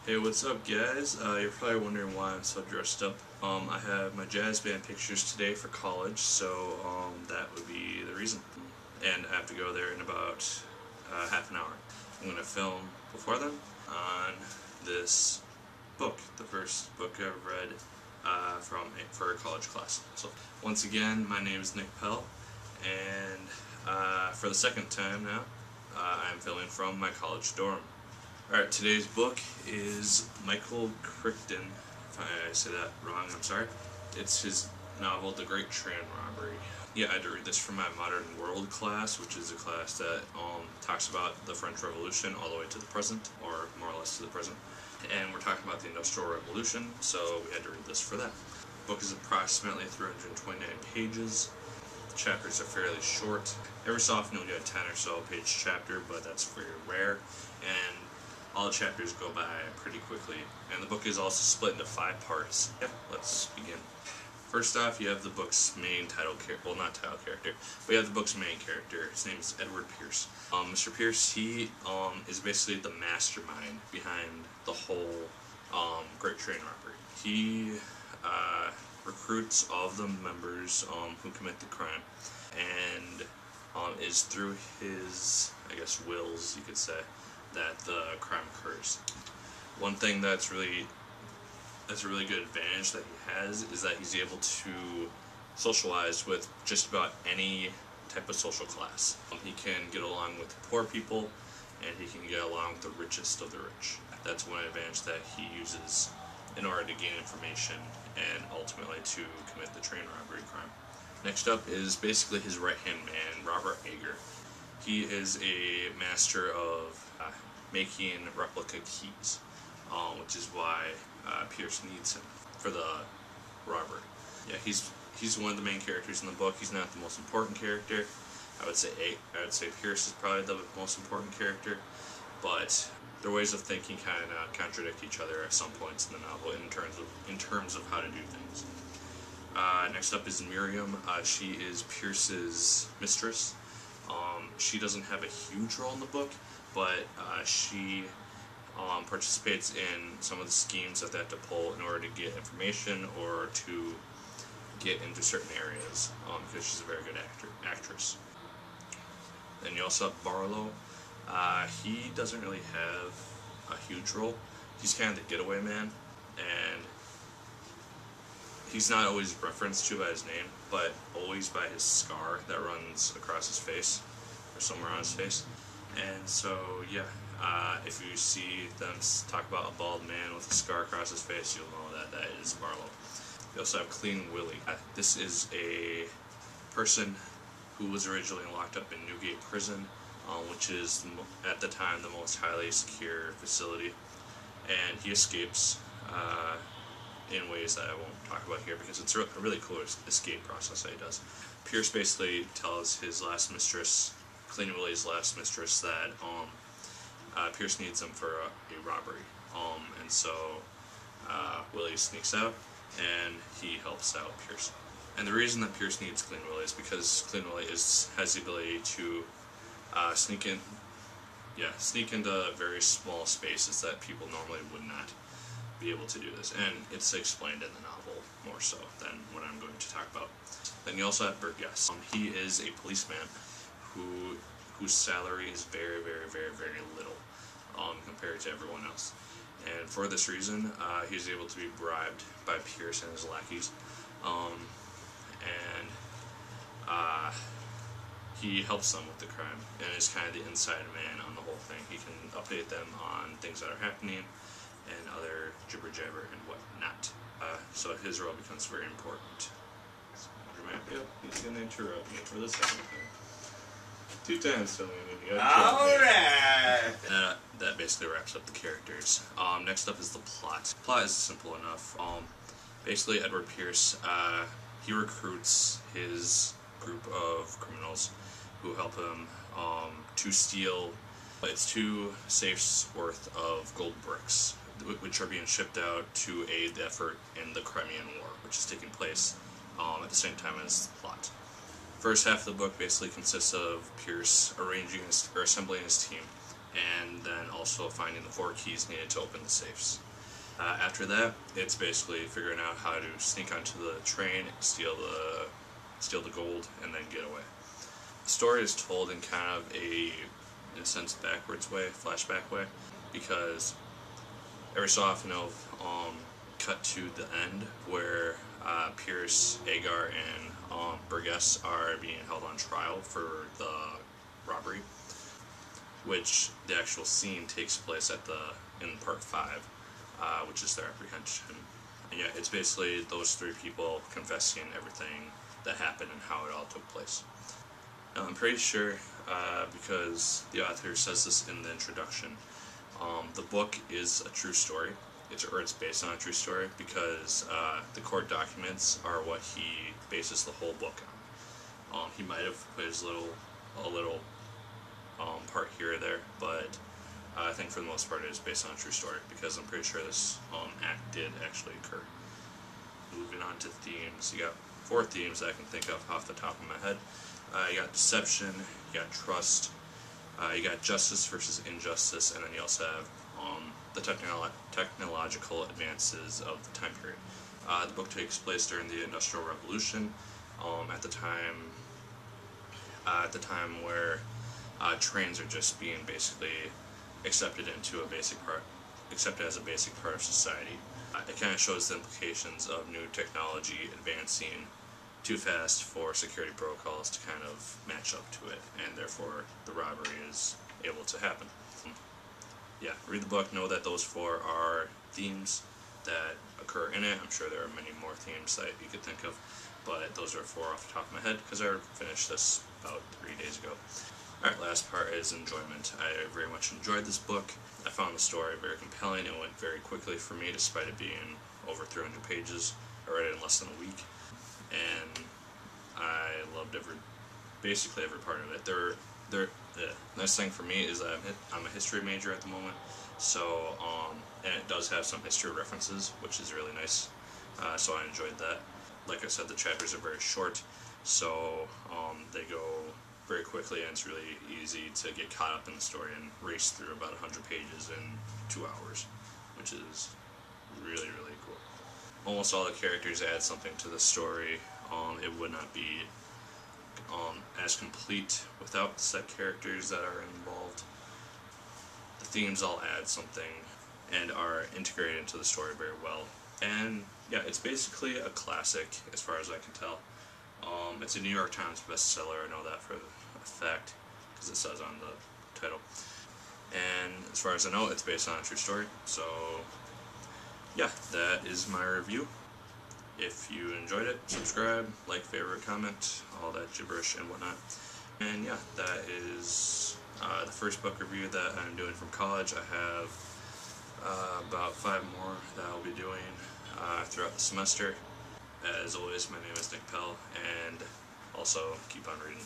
Hey, what's up, guys? You're probably wondering why I'm so dressed up. I have my jazz band pictures today for college, so that would be the reason. And I have to go there in about half an hour. I'm going to film before then on this book, the first book I've read for a college class. So once again, my name is Nick Pell, and for the second time now, I'm filming from my college dorm. Alright, today's book is Michael Crichton. If I say that wrong, I'm sorry. It's his novel, The Great Train Robbery. Yeah, I had to read this for my Modern World class, which is a class that talks about the French Revolution all the way to the present, or more or less to the present. And we're talking about the Industrial Revolution, so we had to read this for that. The book is approximately 329 pages. The chapters are fairly short. Every so often you'll get a 10 or so page chapter, but that's very rare. And all the chapters go by pretty quickly, and the book is also split into 5 parts. Yep, let's begin. First off, you have the book's main title character, well, not title character, but you have the book's main character. His name is Edward Pierce. Mr. Pierce, he is basically the mastermind behind the whole Great Train Robbery. He recruits all of the members who commit the crime, and is through his, I guess, wills, you could say, that the crime occurs. One thing that's a really good advantage that he has is that he's able to socialize with just about any type of social class. He can get along with the poor people, and he can get along with the richest of the rich. That's one advantage that he uses in order to gain information and ultimately to commit the train robbery crime. Next up is basically his right-hand man, Robert Iger. He is a master of making replica keys, which is why Pierce needs him for the robbery. Yeah, he's one of the main characters in the book. He's not the most important character. I would say Pierce is probably the most important character, but their ways of thinking kind of contradict each other at some points in the novel in terms of how to do things. Next up is Miriam. She is Pierce's mistress. She doesn't have a huge role in the book, but she participates in some of the schemes that they have to pull in order to get information or to get into certain areas, because she's a very good actress. Then you also have Barlow. He doesn't really have a huge role. He's kind of the getaway man, and he's not always referenced to by his name, but always by his scar that runs across his face, or somewhere on his face. And so, yeah, if you see them talk about a bald man with a scar across his face, you'll know that that is Barlow. We also have Clean Willie. This is a person who was originally locked up in Newgate Prison, which is, at the time, the most highly secure facility. And he escapes in ways that I won't talk about here because it's a really cool escape process that he does. Pierce basically tells his last mistress, Clean Willie's last mistress, that Pierce needs him for a robbery. And so Willie sneaks out and he helps out Pierce. And the reason that Pierce needs Clean Willie is because Clean Willie has the ability to sneak into very small spaces that people normally would not be able to do this, and it's explained in the novel more so than what I'm going to talk about. Then you also have Burgess. He is a policeman whose salary is very, very, very, very little compared to everyone else, and for this reason, he's able to be bribed by Pierce and his lackeys, and he helps them with the crime, and is kind of the inside man on the whole thing. He can update them on things that are happening and other jibber jabber and whatnot. So his role becomes very important. Yep, he's gonna interrupt me for the second time. 2 times telling me. Alright! That basically wraps up the characters. Next up is the plot. The plot is simple enough. Basically, Edward Pierce, he recruits his group of criminals who help him to steal. It's 2 safes worth of gold bricks, which are being shipped out to aid the effort in the Crimean War, which is taking place at the same time as the plot. First half of the book basically consists of Pierce assembling his team and then also finding the 4 keys needed to open the safes. After that, it's basically figuring out how to sneak onto the train, steal the gold, and then get away. The story is told in kind of in a sense, backwards way, flashback way, because every so often it'll cut to the end where Pierce, Iger, and Burgess are being held on trial for the robbery, which the actual scene takes place in part 5, which is their apprehension. And yeah, it's basically those 3 people confessing everything that happened and how it all took place. Now, I'm pretty sure, because the author says this in the introduction, the book is a true story. It's based on a true story, because the court documents are what he bases the whole book on. He might have put a little part here or there, but I think for the most part it is based on a true story, because I'm pretty sure this act did actually occur. Moving on to themes, you got 4 themes that I can think of off the top of my head. You got deception, you got trust, you got justice versus injustice, and then you also have the technological advances of the time period. The book takes place during the Industrial Revolution, at the time where trains are just being basically accepted as a basic part of society. It kind of shows the implications of new technology advancing too fast for security protocols to kind of match up to it, and therefore the robbery is able to happen. Yeah, read the book, know that those 4 are themes that occur in it. I'm sure there are many more themes that you could think of, but those are 4 off the top of my head, because I finished this about 3 days ago. Alright, last part is enjoyment. I very much enjoyed this book. I found the story very compelling. It went very quickly for me, despite it being over 300 pages. I read it in less than a week, and I loved basically every part of it. The nice thing for me is that I'm a history major at the moment, so and it does have some history references, which is really nice. So I enjoyed that. Like I said, the chapters are very short, so they go very quickly, and it's really easy to get caught up in the story and race through about 100 pages in 2 hours, which is really, really cool. Almost all the characters add something to the story. It would not be as complete without the set characters that are involved. The themes all add something and are integrated into the story very well. And yeah, it's basically a classic as far as I can tell. It's a New York Times bestseller, I know that for a fact, because it says on the title. And as far as I know, it's based on a true story. So yeah, that is my review. If you enjoyed it, subscribe, like, favorite, comment, all that gibberish and whatnot. And yeah, that is the first book review that I'm doing from college. I have about 5 more that I'll be doing throughout the semester. As always, my name is Nick Pell, and also keep on reading.